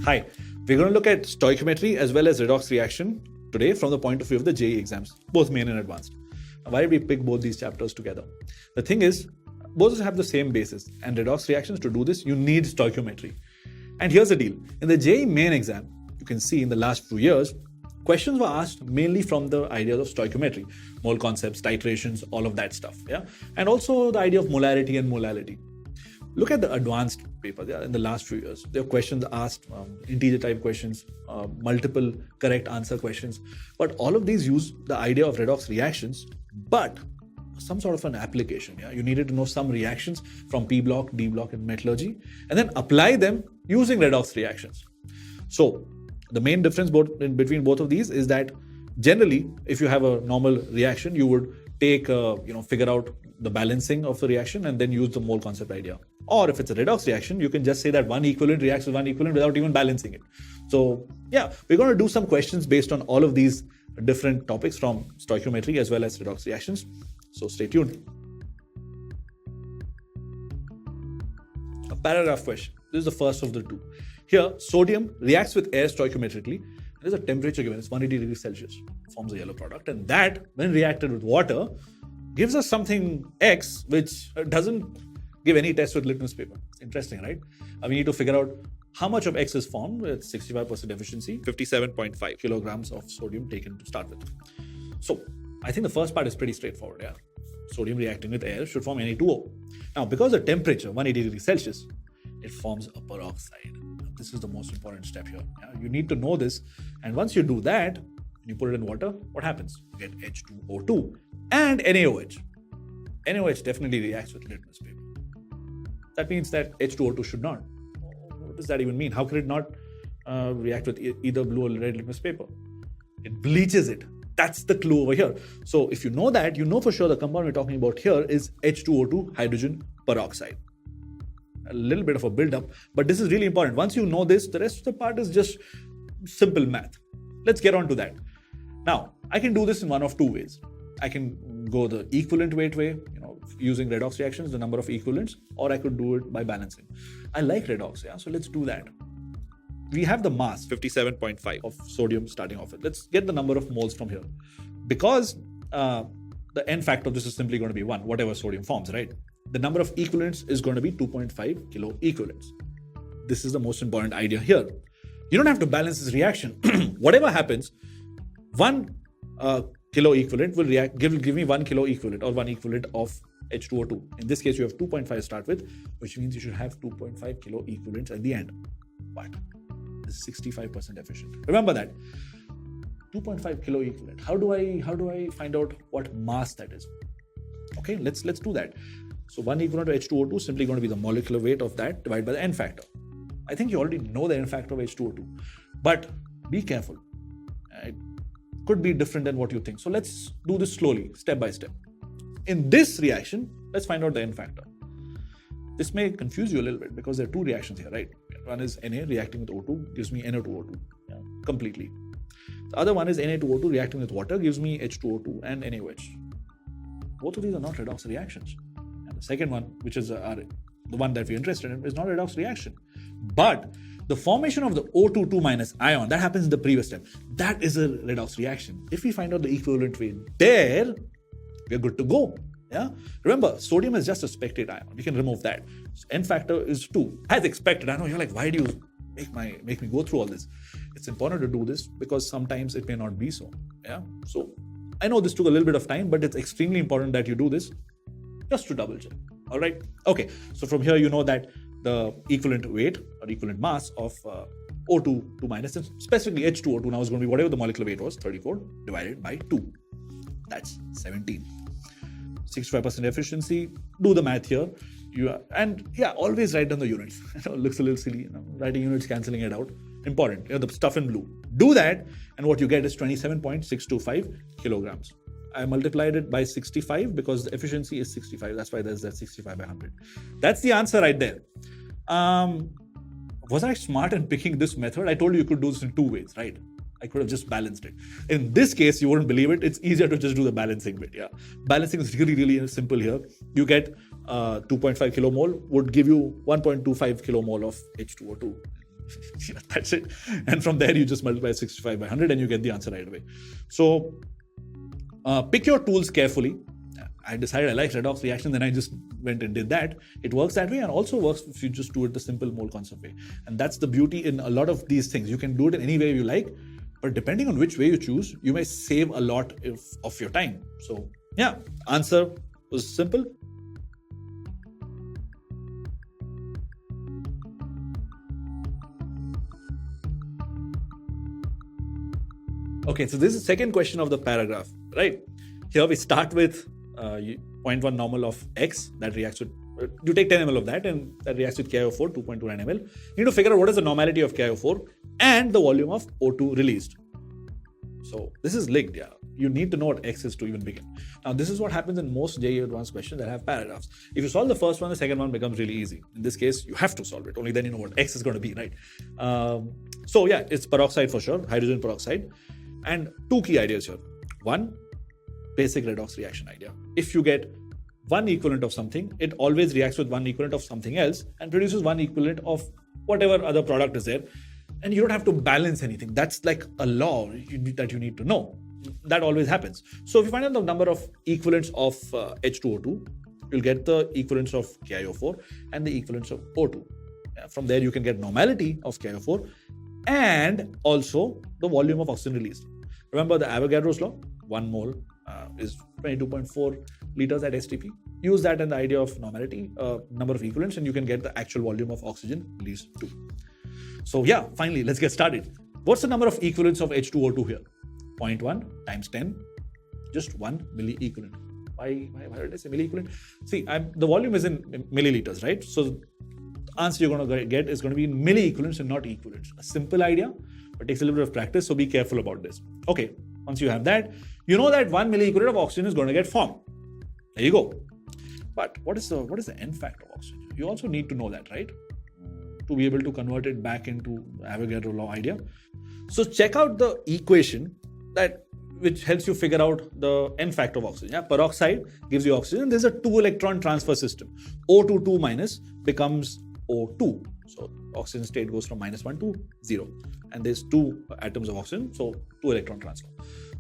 Hi, we're going to look at stoichiometry as well as redox reaction today from the point of view of the JEE exams, both main and advanced. Now, why did we pick both these chapters together? The thing is, both have the same basis, and redox reactions, to do this, you need stoichiometry. And here's the deal. In the JEE main exam, you can see in the last few years, questions were asked mainly from the ideas of stoichiometry, mole concepts, titrations, all of that stuff. Yeah, and also the idea of molarity and molality. Look at the advanced papers. Yeah, in the last few years, there are questions asked, integer type questions, multiple correct answer questions. But all of these use the idea of redox reactions, but some sort of an application. Yeah, you needed to know some reactions from P block, D block in metallurgy, and then apply them using redox reactions. So the main difference between both of these is that generally, if you have a normal reaction, you would take, figure out the balancing of the reaction and then use the mole concept idea. Or if it's a redox reaction, you can just say that one equivalent reacts with one equivalent without even balancing it. So yeah, we're going to do some questions based on all of these different topics from stoichiometry as well as redox reactions. So stay tuned. A paragraph question. This is the first of the two. Here, sodium reacts with air stoichiometrically. There's a temperature given, it's 180 degrees Celsius, forms a yellow product. And that, when reacted with water, gives us something X, which doesn't give any test with litmus paper. It's interesting, right? We need to figure out how much of X is formed with 65% efficiency, 57.5 kilograms of sodium taken to start with. So I think the first part is pretty straightforward. Yeah, sodium reacting with air should form Na2O. Now, because the temperature, 180 degrees Celsius, it forms a peroxide. This is the most important step here. Yeah? You need to know this. And once you do that, you put it in water, what happens? You get H2O2 and NaOH. NaOH definitely reacts with litmus paper. That means that H2O2 should not. What does that even mean? How could it not react with either blue or red litmus paper? It bleaches it. That's the clue over here. So if you know that, you know for sure the compound we're talking about here is H2O2 hydrogen peroxide. A little bit of a build-up, but this is really important. Once you know this, the rest of the part is just simple math. Let's get on to that. Now, I can do this in one of two ways. I can go the equivalent weight way, using redox reactions, the number of equivalents, or I could do it by balancing. I like redox, yeah, so let's do that. We have the mass, 57.5 of sodium starting off with. Let's get the number of moles from here. Because the n factor of this is simply going to be 1, whatever sodium forms, right? The number of equivalents is going to be 2.5 kilo equivalents. This is the most important idea here. You don't have to balance this reaction. Whatever happens, 1 kilo equivalent will give me 1 kilo equivalent or 1 equivalent of H2O2. In this case, you have 2.5 to start with, which means you should have 2.5 kilo equivalents at the end. But this is 65% efficient. Remember that. 2.5 kilo equivalent. How do I find out what mass that is? Okay, let's do that. So 1 equivalent to H2O2 is simply going to be the molecular weight of that divided by the n factor. I think you already know the n factor of H2O2, but be careful. It could be different than what you think. So let's do this slowly, step by step. In this reaction, let's find out the n factor. This may confuse you a little bit because there are two reactions here, right? One is Na reacting with O2, gives me NO2O2, completely. The other one is Na2O2 reacting with water, gives me H2O2 and NaOH. Both of these are not redox reactions. And the second one, which is the one that we're interested in, is not a redox reaction. But the formation of the O2 minus ion, that happens in the previous step. That is a redox reaction. If we find out the equivalent weight there, we're good to go. Yeah. Remember, sodium is just a spectator ion. We can remove that. So n factor is 2. As expected. I know you're like, why do you make me go through all this? It's important to do this because sometimes it may not be so. Yeah. So I know this took a little bit of time, but it's extremely important that you do this just to double check. All right. Okay. So from here, you know that the equivalent weight or equivalent mass of O2 minus, and specifically H2O2 now is going to be whatever the molecular weight was, 34 divided by 2. That's 17. 65% efficiency. Do the math here. Always write down the units. It looks a little silly, writing units, cancelling it out. Important. The stuff in blue. Do that, and what you get is 27.625 kilograms. I multiplied it by 65 because the efficiency is 65. That's why there's that 65 by 100. That's the answer right there. Was I smart in picking this method? I told you could do this in two ways, right? I could have just balanced it. In this case, you wouldn't believe it. It's easier to just do the balancing bit. Yeah, balancing is really, really simple here. You get 2.5 kilomole would give you 1.25 kilomole of H2O2. Yeah, that's it. And from there, you just multiply 65 by 100 and you get the answer right away. So pick your tools carefully. I decided I like redox reaction, then I just went and did that. It works that way, and also works if you just do it the simple mole concept way. And that's the beauty in a lot of these things. You can do it in any way you like, but depending on which way you choose, you may save a lot of your time. So yeah, answer was simple. Okay, so this is the second question of the paragraph, right? Here we start with 0.1 normal of X that reacts with, you take 10 ml of that and that reacts with KiO4, 2.29 ml. You need to figure out what is the normality of KiO4 and the volume of O2 released. So this is linked, yeah. You need to know what X is to even begin. Now, this is what happens in most JEE advanced questions that have paragraphs. If you solve the first one, the second one becomes really easy. In this case, you have to solve it. Only then you know what X is going to be, right? So yeah, it's peroxide for sure, hydrogen peroxide. And two key ideas here. One, basic redox reaction idea. If you get one equivalent of something, it always reacts with one equivalent of something else and produces one equivalent of whatever other product is there. And you don't have to balance anything. That's like a law that you need to know. That always happens. So if you find out the number of equivalents of H2O2, you'll get the equivalents of KiO4 and the equivalents of O2. From there, you can get normality of KiO4 and also the volume of oxygen released. Remember the Avogadro's law? 1 mole is 22.4 liters at STP. Use that in the idea of normality, number of equivalents, and you can get the actual volume of oxygen released too. So yeah, finally, let's get started. What's the number of equivalents of H2O2 here? 0.1 times 10, just 1 milli-equivalent. Why did I say milli-equivalent? See, the volume is in milliliters, right? So the answer you're going to get is going to be in milli-equivalents and not equivalents. A simple idea, but takes a little bit of practice, so be careful about this. Okay, once you have that, you know that 1 milli-equivalent of oxygen is going to get formed. There you go. But what is the end factor of oxygen? You also need to know that, right? To be able to convert it back into Avogadro law idea. So check out the equation which helps you figure out the end factor of oxygen. Yeah? Peroxide gives you oxygen. There's a 2-electron transfer system. O2 2 minus becomes O2. So oxygen state goes from -1 to 0. And there's 2 atoms of oxygen, so 2-electron transfer.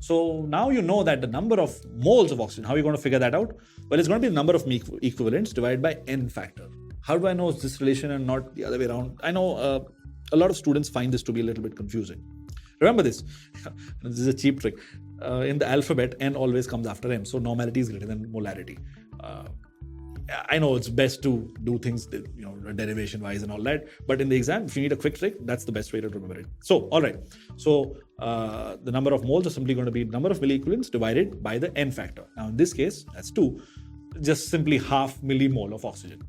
So now you know that the number of moles of oxygen. How are you going to figure that out? Well, it's going to be the number of equivalents divided by N factor. How do I know it's this relation and not the other way around? I know a lot of students find this to be a little bit confusing. Remember this. This is a cheap trick. In the alphabet, N always comes after M. So normality is greater than molarity. I know it's best to do things, derivation wise and all that. But in the exam, if you need a quick trick, that's the best way to remember it. So, all right. So the number of moles is simply going to be number of milliequivalents divided by the N factor. Now, in this case, that's 2. Just simply half millimole of oxygen.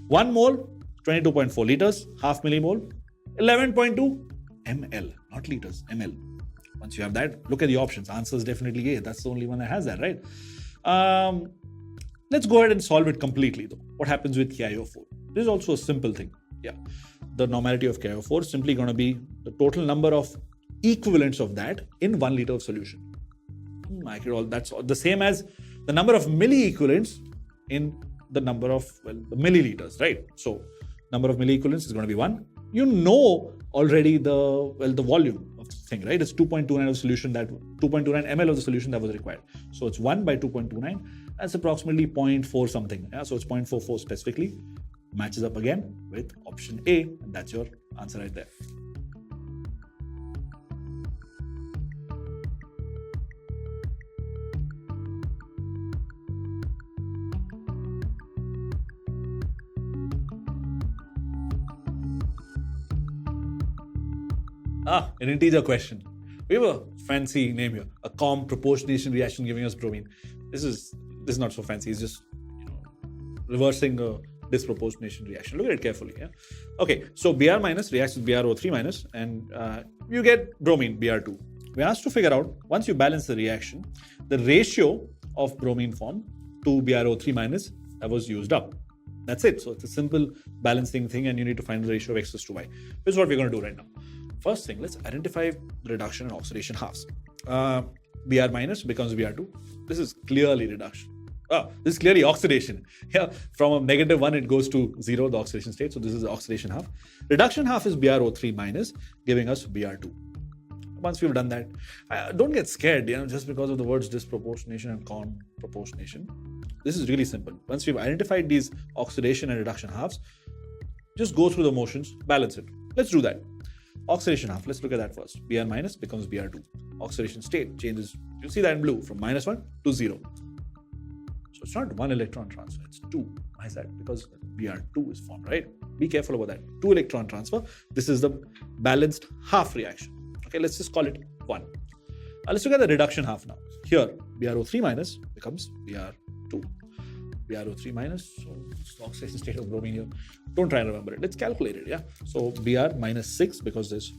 1 mole, 22.4 liters, half millimole, 11.2 ml, not liters, ml. Once you have that, look at the options. Answer is definitely A. That's the only one that has that, right? Let's go ahead and solve it completely though. What happens with KiO4? This is also a simple thing. Yeah. The normality of KiO4 is simply going to be the total number of equivalents of that in 1 liter of solution. That's the same as the number of milli-equivalents in the number of, the milliliters, right? So number of milli-equivalents is going to be 1. You know already the volume of the thing, right? It's 2.29 of solution 2.29 ml of the solution that was required. So it's 1 by 2.29. That's approximately 0.4 something. Yeah? So it's 0.44 specifically. Matches up again with option A, and that's your answer right there. An integer question. We have a fancy name here. A comproportionation reaction giving us bromine. This is not so fancy. It's just reversing a disproportionation reaction. Look at it carefully. Yeah. Okay. So Br minus reacts with BrO3 minus, and you get bromine Br2. We're asked to figure out, once you balance the reaction, the ratio of bromine formed to BrO3 minus that was used up. That's it. So it's a simple balancing thing, and you need to find the ratio of X to Y. This is what we're going to do right now. First thing, let's identify the reduction and oxidation halves. Br minus becomes Br2. This is clearly reduction. This is clearly oxidation. Yeah, from a -1, it goes to 0, the oxidation state. So this is the oxidation half. Reduction half is BrO3 minus, giving us Br2. Once we've done that, don't get scared, just because of the words disproportionation and comproportionation. This is really simple. Once we've identified these oxidation and reduction halves, just go through the motions, balance it. Let's do that. Oxidation half, let's look at that first. Br minus becomes Br2. Oxidation state changes, you see that in blue, from -1 to 0. So it's not 1 electron transfer, it's 2. Why is that? Because Br2 is formed, right? Be careful about that. 2 electron transfer. This is the balanced half reaction. Okay, let's just call it 1. Let's look at the reduction half now. Here, BrO3 minus becomes Br2. BrO3 minus, so it's the oxidation state of bromine here. Don't try and remember it. Let's calculate it, yeah? So Br minus 6, because there's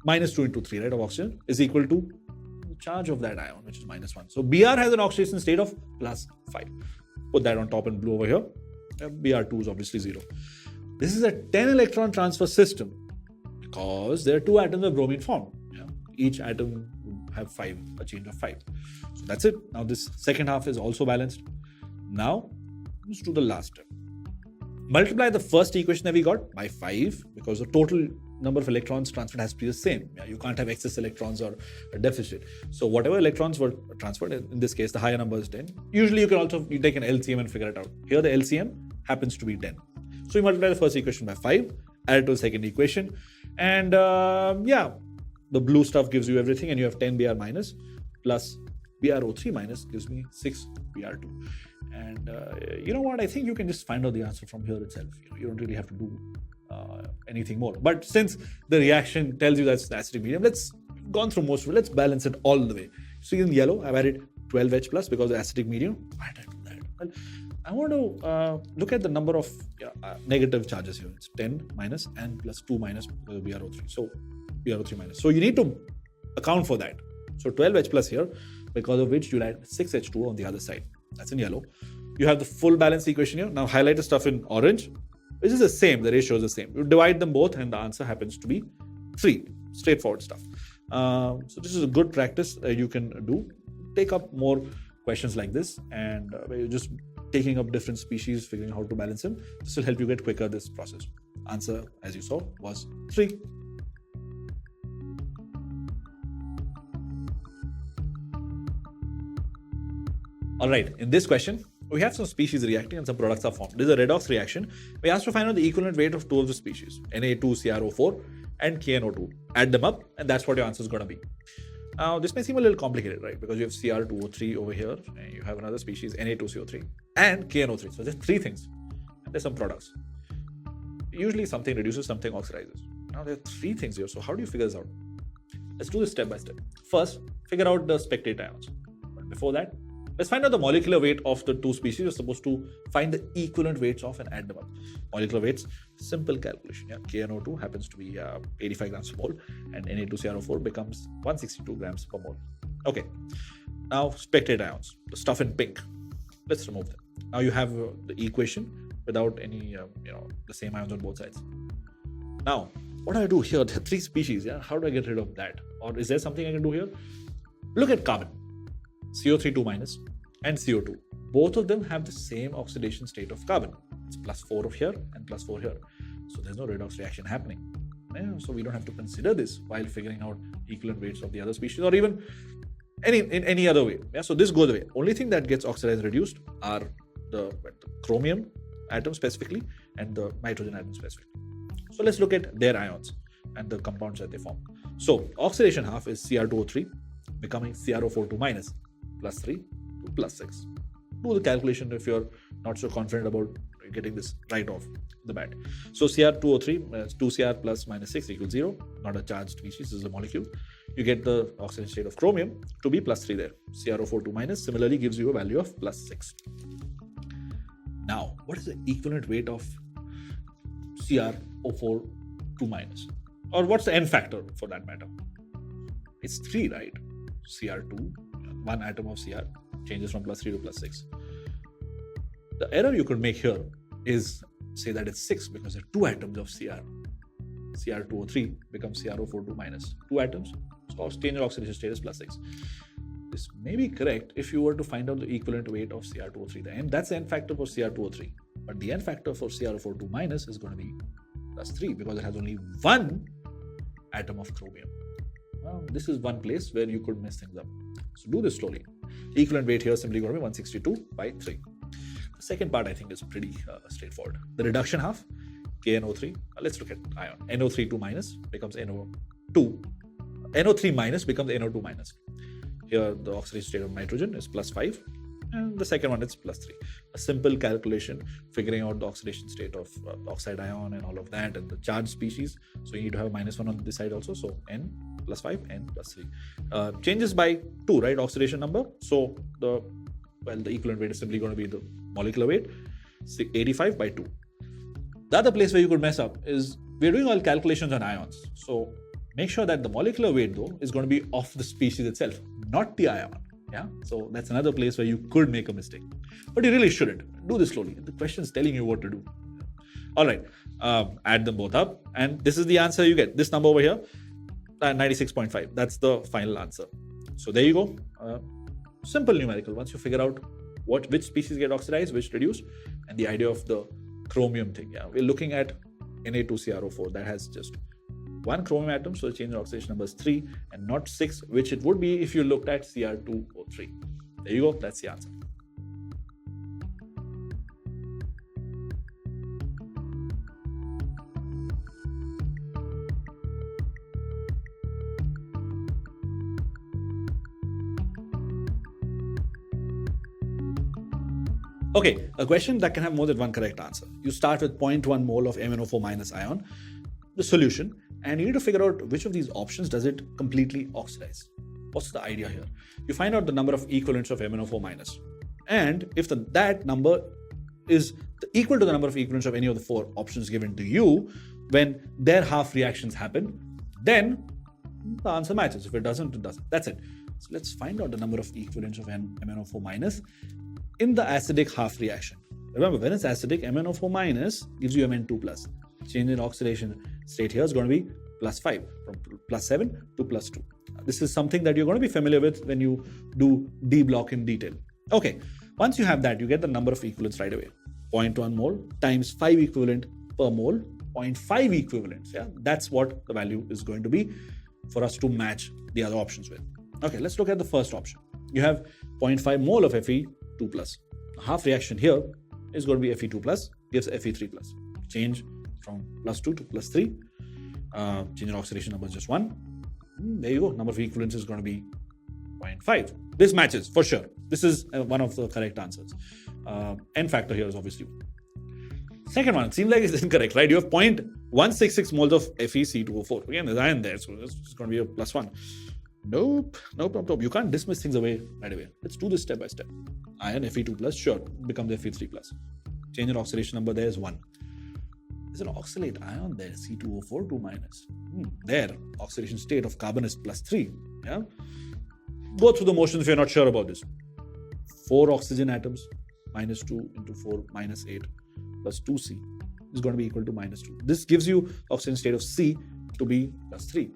minus 2 into 3, right, of oxygen, is equal to the charge of that ion, which is -1. So Br has an oxidation state of +5. Put that on top in blue over here. Br2 is obviously 0. This is a 10 electron transfer system because there are 2 atoms of bromine formed. Yeah? Each atom will have 5, a change of 5. So that's it. Now this second half is also balanced. Now, let's do the last step. Multiply the first equation that we got by 5 because the total number of electrons transferred has to be the same. Yeah, you can't have excess electrons or a deficit. So whatever electrons were transferred, in this case, the higher number is 10. Usually you can also take an LCM and figure it out. Here the LCM happens to be 10. So you multiply the first equation by 5, add it to the second equation. And the blue stuff gives you everything, and you have 10 Br minus plus BrO3 minus gives me 6 Br2. And you know what? I think you can just find out the answer from here itself. You don't really have to do anything more. But since the reaction tells you that's the acidic medium, let's gone through most of it. Let's balance it all the way. See in yellow, I've added 12H plus because the acidic medium. Why did I do that? Well, I want to look at the number of negative charges here. It's 10 minus and plus 2 minus because of BrO3. So BrO3 minus. So you need to account for that. So 12H plus here, because of which you'll add 6H2 on the other side. That's in yellow. You have the full balance equation here. Now highlight the stuff in orange, which is the same. The ratio is the same. You divide them both and the answer happens to be 3. Straightforward stuff. So this is a good practice you can do. Take up more questions like this and you're just taking up different species, figuring out how to balance them. This will help you get quicker this process. Answer, as you saw, was 3. Alright, in this question, we have some species reacting and some products are formed. This is a redox reaction. We asked to find out the equivalent weight of 2 of the species, Na2CrO4 and KNO2. Add them up and that's what your answer is going to be. Now, this may seem a little complicated, right? Because you have Cr2O3 over here and you have another species, Na2CO3 and KNO3. So there's 3 things and there's some products. Usually something reduces, something oxidizes. Now there are 3 things here. So how do you figure this out? Let's do this step by step. First, figure out the spectator ions. But before that, let's find out the molecular weight of the 2 species. You're supposed to find the equivalent weights of and add them up. Molecular weights, simple calculation. Yeah, KNO2 happens to be 85 grams per mole and Na2CrO4 becomes 162 grams per mole. Okay, now spectator ions, the stuff in pink. Let's remove them. Now you have the equation without any, the same ions on both sides. Now, what do I do here? There are 3 species. Yeah, how do I get rid of that? Or is there something I can do here? Look at carbon. CO3 2 minus and CO2. Both of them have the same oxidation state of carbon. It's +4 of here and +4 here. So there's no redox reaction happening. So we don't have to consider this while figuring out equivalent weights of the other species or even in any other way. Yeah, so this goes away. Only thing that gets oxidized reduced are the chromium atom specifically and the nitrogen atom specifically. So let's look at their ions and the compounds that they form. So oxidation half is Cr2O3 becoming CrO4 minus +3 to +6. Do the calculation if you're not so confident about getting this right off the bat. So Cr2O3, 2Cr plus -6 equals 0. Not a charged species, this is a molecule. You get the oxidation state of chromium to be +3 there. CrO4 minus similarly gives you a value of +6. Now, what is the equivalent weight of CrO4 minus? Or what's the N factor for that matter? It's 3, right? Cr2, 1 atom of Cr changes from +3 to +6. The error you could make here is say that it's 6 because there are 2 atoms of Cr. Cr2O3 becomes CrO4 minus 2 atoms. So change of oxidation state is +6. this may be correct if you were to find out the equivalent weight of Cr2O3. And that's the N factor for Cr2O3. But the N factor for CrO4 2- is going to be +3 because it has only one atom of chromium. Well, this is one place where you could mess things up. So do this slowly. Equivalent weight here is simply going to be 162/3. The second part I think is pretty straightforward. The reduction half, KNO3. Let's look at ion. NO3 2- becomes NO2. NO3- becomes NO2-. Here the oxidation state of nitrogen is +5 and the second one is +3. A simple calculation figuring out the oxidation state of the oxide ion and all of that and the charged species. So you need to have -1 on this side also. So N +5, N +3. Changes by 2, right? Oxidation number. So the equivalent weight is simply going to be the molecular weight, 85/2. The other place where you could mess up is we're doing all calculations on ions. So make sure that the molecular weight though is going to be of the species itself, not the ion. Yeah, so that's another place where you could make a mistake, but you really shouldn't. Do this slowly. The question is telling you what to do. All right, add them both up, and this is the answer you get. This number over here, 96.5. That's the final answer. So there you go. Simple numerical. Once you figure out which species get oxidized, which reduce, and the idea of the chromium thing. Yeah, we're looking at Na2CrO4 that has just one chromium atom, so the change in oxidation number is 3 and not 6, which it would be if you looked at Cr2O3. There you go, that's the answer. Okay, a question that can have more than one correct answer. You start with 0.1 mole of MnO4- ion, the solution, and you need to figure out which of these options does it completely oxidize. What's the idea here? You find out the number of equivalents of MnO4-, and if that number is equal to the number of equivalents of any of the 4 options given to you, when their half reactions happen, then the answer matches. If it doesn't, it doesn't. That's it. So let's find out the number of equivalents of MnO4- in the acidic half reaction. Remember, when it's acidic, MnO4- gives you Mn2+. Change in oxidation state here is going to be +5, from +7 to +2. This is something that you're going to be familiar with when you do D block in detail. Okay, once you have that, you get the number of equivalents right away. 0.1 mole times 5 equivalent per mole, 0.5 equivalents. Yeah, that's what the value is going to be for us to match the other options with. Okay, let's look at the first option. You have 0.5 mole of Fe2+. The half reaction here is going to be Fe2+, gives Fe3+. Change from +2 to +3. Change in oxidation number is just 1. There you go. Number of equivalents is going to be 0.5. This matches for sure. This is one of the correct answers. N factor here is obviously 1. Second one, it seems like it's incorrect, right? You have 0.166 moles of FeC2O4. Again, there's iron there, so it's going to be a +1. Nope. You can't dismiss things away right away. Let's do this step by step. Iron Fe2+, sure, becomes Fe3+. Change in oxidation number there is 1. There's an oxalate ion there, C2O4 2-. There, oxidation state of carbon is +3. Yeah. Go through the motions if you're not sure about this. 4 oxygen atoms, -2 into 4, -8, plus 2C is going to be equal to -2. This gives you oxidation state of C to be +3.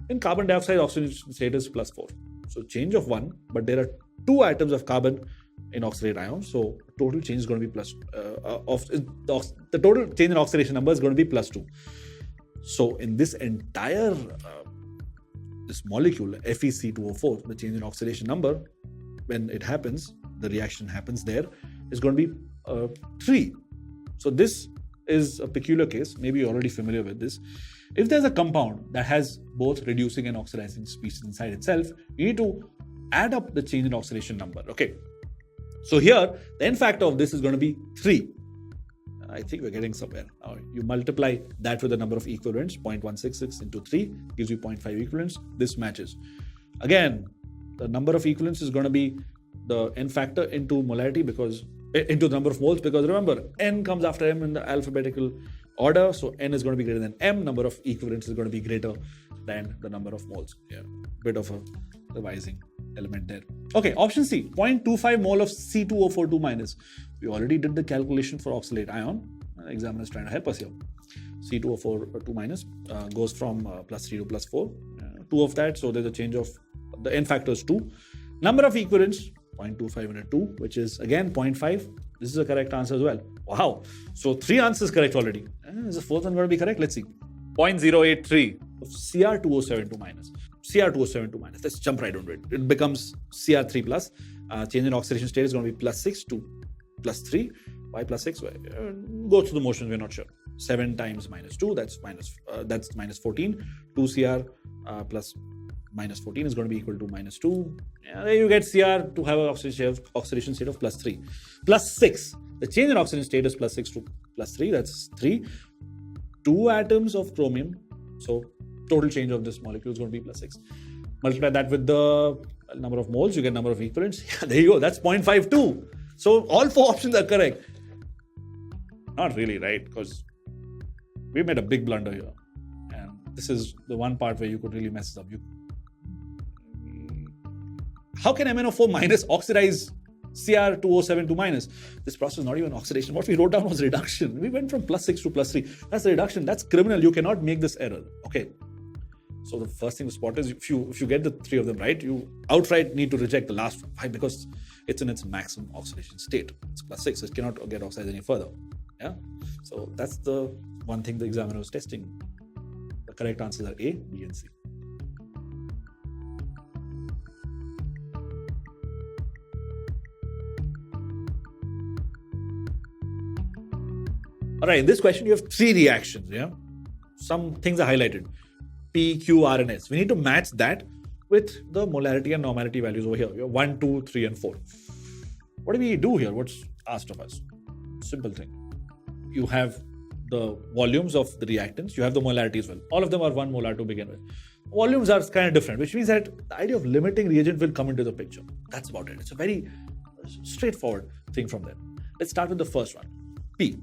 In carbon dioxide, oxidation state is +4. So change of 1, but there are 2 atoms of carbon in oxalate ion, so total change is going to be the total change in oxidation number is going to be +2. So in this entire this molecule FeC2O4, the change in oxidation number, when it happens, the reaction happens there, is going to be 3. So this is a peculiar case. Maybe you're already familiar with this. If there's a compound that has both reducing and oxidizing species inside itself, you need to add up the change in oxidation number. Okay. So here, the N factor of this is going to be 3. I think we're getting somewhere. Now, you multiply that with the number of equivalents, 0.166 into 3 gives you 0.5 equivalents. This matches. Again, the number of equivalents is going to be the N factor into molarity into the number of moles, because remember, N comes after M in the alphabetical order. So N is going to be greater than M. Number of equivalents is going to be greater than the number of moles. Yeah, bit of a revising element there. Okay, option C, 0.25 mole of C2O4 2-. We already did the calculation for oxalate ion. The examiner is trying to help us here. C2O4 2- goes from +3 to +4. 2 of that, so there's a change of the N factor is 2. Number of equivalents, 0.25 into 2, which is again 0.5. This is a correct answer as well. Wow. So 3 answers correct already. Is the fourth one going to be correct? Let's see. 0.083 of Cr2O72 minus. Cr2O72 minus. Let's jump right onto it. It becomes Cr3 plus. Change in oxidation state is going to be plus 6 to plus 3. Why plus 6? Go through the motions, we're not sure. 7 times minus 2, that's minus 14. 2Cr plus minus 14 is going to be equal to minus 2. There you get Cr to have an oxidation state of plus 3. Plus 6. The change in oxidation state is plus 6 to plus 3. That's 3. 2 atoms of chromium. So total change of this molecule is going to be plus 6. Multiply that with the number of moles, you get number of equivalents. Yeah, there you go. That's 0.52. So all 4 options are correct. Not really, right? Because we made a big blunder here. And this is the one part where you could really mess up. How can MnO4 minus oxidize Cr2O72 minus? This process is not even oxidation. What we wrote down was reduction. We went from plus 6 to plus 3. That's the reduction. That's criminal. You cannot make this error. Okay. So the first thing to spot is if you get the 3 of them right, you outright need to reject the last one. Why? Because it's in its maximum oxidation state. It's plus 6. It cannot get oxidized any further. Yeah. So that's the one thing the examiner was testing. The correct answers are A, B, and C. All right, in this question, you have 3 reactions. Yeah, some things are highlighted. P, Q, R, and S. We need to match that with the molarity and normality values over here. You have 1, 2, 3, and 4. What do we do here? What's asked of us? Simple thing. You have the volumes of the reactants. You have the molarity as well. All of them are 1 molar to begin with. Volumes are kind of different, which means that the idea of limiting reagent will come into the picture. That's about it. It's a very straightforward thing from there. Let's start with the first one. P.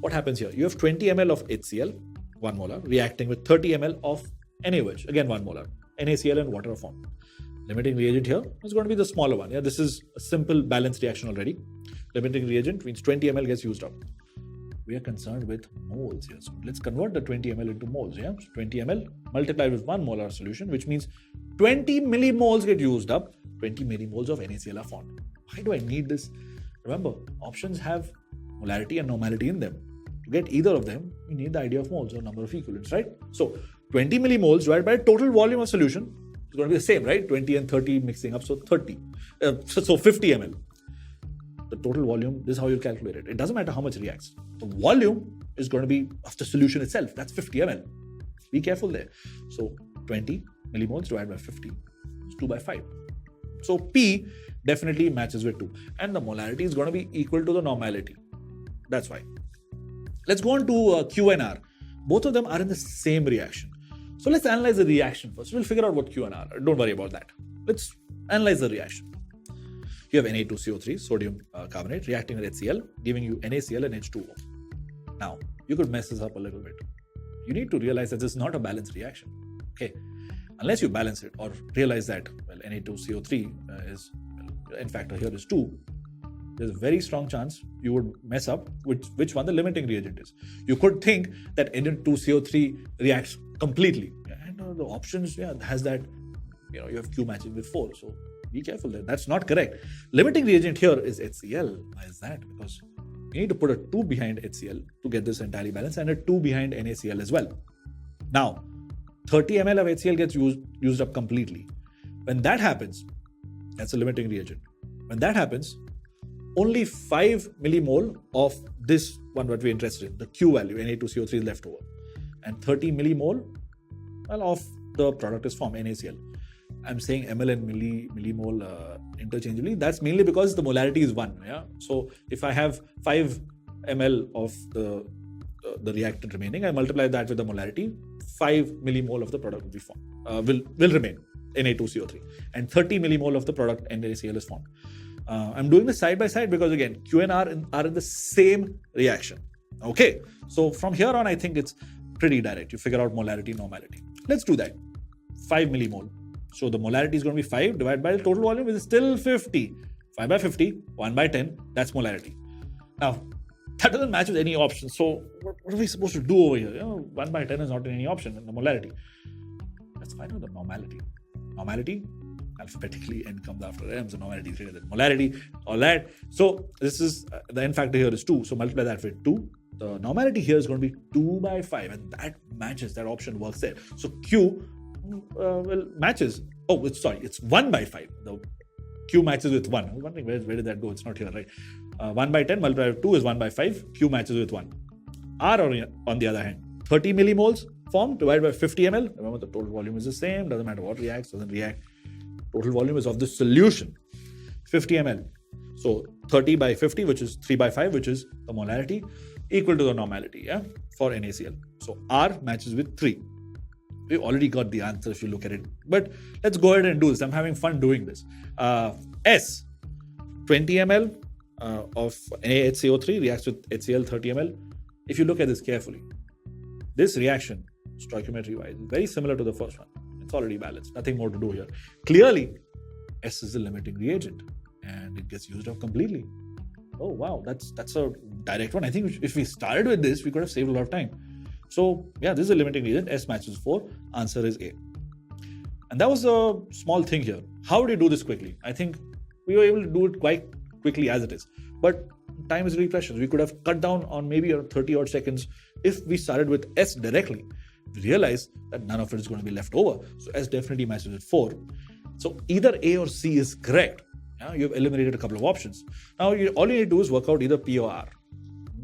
What happens here? You have 20 ml of HCl, 1 molar, reacting with 30 ml of NaOH, again 1 molar. NaCl and water are formed. Limiting reagent here is going to be the smaller one. Yeah, this is a simple balanced reaction already. Limiting reagent means 20 ml gets used up. We are concerned with moles here. So let's convert the 20 ml into moles. Yeah, so 20 ml multiplied with 1 molar solution, which means 20 millimoles get used up. 20 millimoles of NaCl are formed. Why do I need this? Remember, options have molarity and normality in them. To get either of them, we need the idea of moles or number of equivalents, right? So 20 millimoles divided by total volume of solution is going to be the same, right? 20 and 30 mixing up, so 30. So 50 ml. The total volume, this is how you calculate it. It doesn't matter how much reacts. The volume is going to be of the solution itself. That's 50 ml. Be careful there. So 20 millimoles divided by 50 is 2 by 5. So P definitely matches with 2. And the molarity is going to be equal to the normality. That's why. Let's go on to Q and R. Both of them are in the same reaction. So let's analyze the reaction first. We'll figure out what Q and R are. Don't worry about that. Let's analyze the reaction. You have Na2CO3, sodium carbonate, reacting with HCl, giving you NaCl and H2O. Now, you could mess this up a little bit. You need to realize that this is not a balanced reaction. Okay, unless you balance it or realize that, well, Na2CO3 is, in fact, here is 2. There's a very strong chance you would mess up which one the limiting reagent is. You could think that Na2CO3 reacts completely. And the options has that, you have Q matching with 4. So be careful there. That's not correct. Limiting reagent here is HCl. Why is that? Because you need to put a 2 behind HCl to get this entirely balanced and a 2 behind NaCl as well. Now, 30 ml of HCl gets used up completely. When that happens, that's a limiting reagent. When that happens, only 5 millimole of this one that we're interested in, the Q value, Na2CO3 is left over. And 30 millimole, of the product is formed, NaCl. I'm saying ml and millimole interchangeably. That's mainly because the molarity is 1. Yeah. So if I have 5 ml of the reactant remaining, I multiply that with the molarity, 5 millimole of the product will be formed, will remain, Na2CO3. And 30 millimole of the product, NaCl, is formed. I'm doing this side by side because, again, Q and R are in the same reaction. Okay. So from here on, I think it's pretty direct. You figure out molarity, normality. Let's do that. 5 millimole. So the molarity is going to be 5 divided by the total volume, which is still 50. 5 by 50, 1 by 10, that's molarity. Now, that doesn't match with any option. So what are we supposed to do over here? 1 by 10 is not in any option in the molarity. Let's find out the normality. Normality, alphabetically, N comes after M, so normality is greater than molarity, all that. So this is, the N factor here is 2, so multiply that with 2. The normality here is going to be 2 by 5, and that matches, that option works there. So Q matches. Oh, it's 1 by 5. The Q matches with 1. I was wondering where did that go? It's not here, right? 1 by 10 multiplied with 2 is 1 by 5. Q matches with 1. R, on the other hand, 30 millimoles formed divided by 50 ml. Remember, the total volume is the same. Doesn't matter what reacts, doesn't react. Total volume is of the solution, 50 ml. So 30 by 50, which is 3 by 5, which is the molarity, equal to the normality, yeah, for NaCl. So R matches with 3. We already got the answer if you look at it. But let's go ahead and do this. I'm having fun doing this. S, 20 ml of NaHCO3 reacts with HCl 30 ml. If you look at this carefully, this reaction, stoichiometry-wise, is very similar to the first one. It's already balanced. Nothing more to do here. Clearly, S is the limiting reagent, and it gets used up completely. Oh, wow. That's a direct one. I think if we started with this, we could have saved a lot of time. So, yeah, this is a limiting reagent. S matches 4. Answer is A. And that was a small thing here. How do you do this quickly? I think we were able to do it quite quickly as it is. But time is really precious. We could have cut down on maybe 30 odd seconds if we started with S directly. We realize that none of it is going to be left over. So S definitely matches with 4. So either A or C is correct. Yeah, you've eliminated a couple of options. Now, all you need to do is work out either P or R.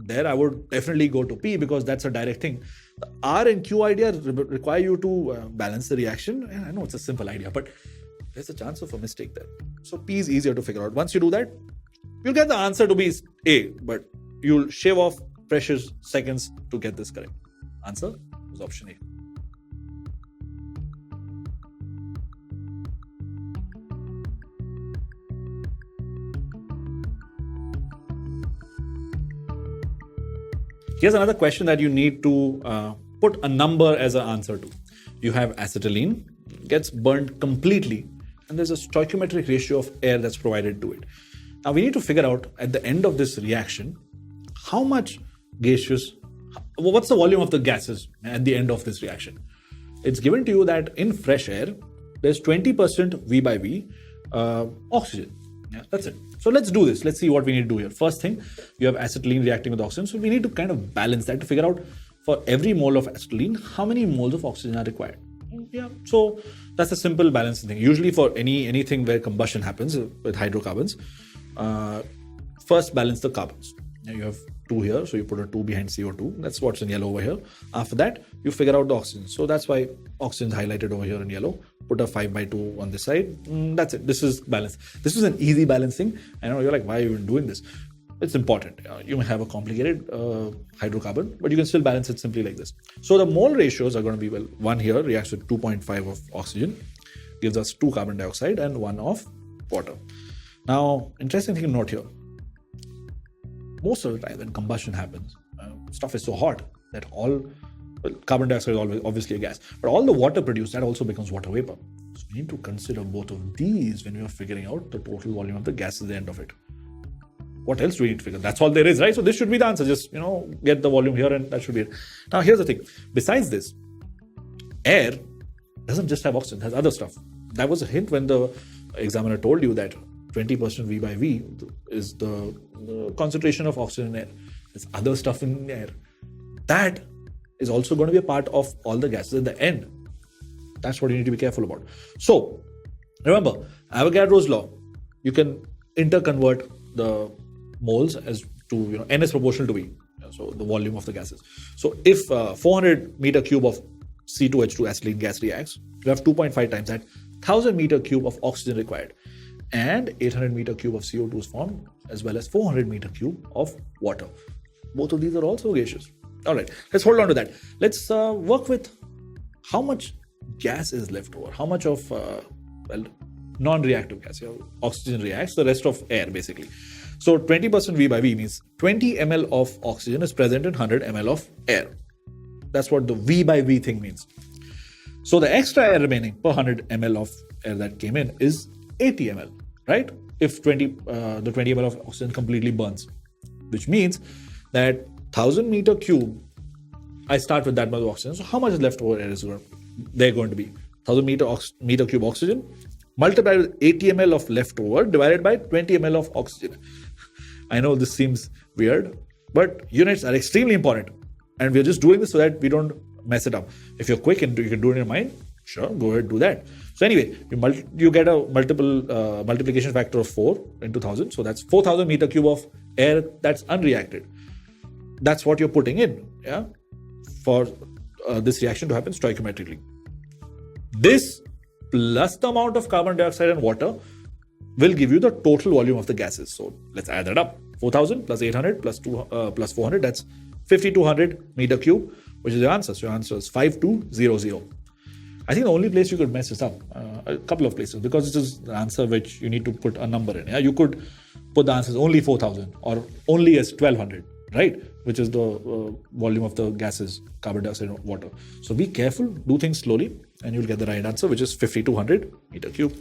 There, I would definitely go to P because that's a direct thing. The R and Q idea require you to balance the reaction. And I know it's a simple idea, but there's a chance of a mistake there. So P is easier to figure out. Once you do that, you'll get the answer to be A, but you'll shave off precious seconds to get this correct. Answer is option A. Here's another question that you need to put a number as an answer to. You have acetylene, gets burnt completely, and there's a stoichiometric ratio of air that's provided to it. Now we need to figure out at the end of this reaction, how much gaseous, what's the volume of the gases at the end of this reaction? It's given to you that in fresh air, there's 20% V by V oxygen. Yeah, that's it. So let's do this. Let's see what we need to do here. First thing, you have acetylene reacting with oxygen. So we need to kind of balance that to figure out for every mole of acetylene, how many moles of oxygen are required. Yeah, so that's a simple balancing thing. Usually for anything where combustion happens with hydrocarbons, first balance the carbons. Now you have 2 here, so you put a 2 behind CO2. That's what's in yellow over here. After that, you figure out the oxygen. So that's why oxygen is highlighted over here in yellow. Put a 5 by 2 on this side. That's it. This is balance. This is an easy balancing. I know you're like, why are you even doing this? It's important. You may have a complicated hydrocarbon, but you can still balance it simply like this. So the mole ratios are going to be, well, 1 here reacts with 2.5 of oxygen, gives us 2 carbon dioxide and 1 of water. Now, interesting thing to note here. Most of the time when combustion happens, stuff is so hot that carbon dioxide is obviously a gas, but all the water produced, that also becomes water vapor. So we need to consider both of these when we are figuring out the total volume of the gas at the end of it. What else do we need to figure? That's all there is, right? So this should be the answer. Just, get the volume here and that should be it. Now, here's the thing. Besides this, air doesn't just have oxygen, it has other stuff. That was a hint when the examiner told you that 20% V by V is the concentration of oxygen in air. There's other stuff in air. That is also going to be a part of all the gases at the end. That's what you need to be careful about. So, remember, Avogadro's law, you can interconvert the moles as to, N is proportional to V. So, the volume of the gases. So, if 400 meter cube of C2H2 acetylene gas reacts, you have 2.5 times that, 1000 meter cube of oxygen required. And 800 meter cube of CO2 is formed, as well as 400 meter cube of water. Both of these are also gaseous. All right, let's hold on to that. Let's work with how much gas is left over. How much of, non-reactive gas. Oxygen reacts, the rest of air, basically. So 20% V by V means 20 ml of oxygen is present in 100 ml of air. That's what the V by V thing means. So the extra air remaining per 100 ml of air that came in is 80 ml, right? If the 20 ml of oxygen completely burns, which means that 1000 meter cube, I start with that much oxygen. So how much is left over air is they're going to be 1000 meter cube oxygen multiplied with 80 ml of leftover divided by 20 ml of oxygen. I know this seems weird, but units are extremely important. And we're just doing this so that we don't mess it up. If you're quick and you can do it in your mind, sure, go ahead, do that. So anyway, you get a multiplication factor of 4 into 1000. So that's 4000 meter cube of air that's unreacted. That's what you're putting in, yeah, for this reaction to happen stoichiometrically. This plus the amount of carbon dioxide and water will give you the total volume of the gases. So let's add that up. 4000 plus 800 plus 400, that's 5200 meter cube, which is your answer. So your answer is 5200. I think the only place you could mess this up, a couple of places, because this is the answer which you need to put a number in. Yeah? You could put the answer as only 4000 or only as 1200, right? Which is the volume of the gases, carbon dioxide and water. So be careful, do things slowly, and you'll get the right answer, which is 5200 meter cube.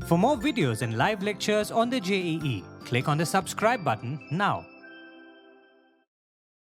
For more videos and live lectures on the JEE, click on the subscribe button now.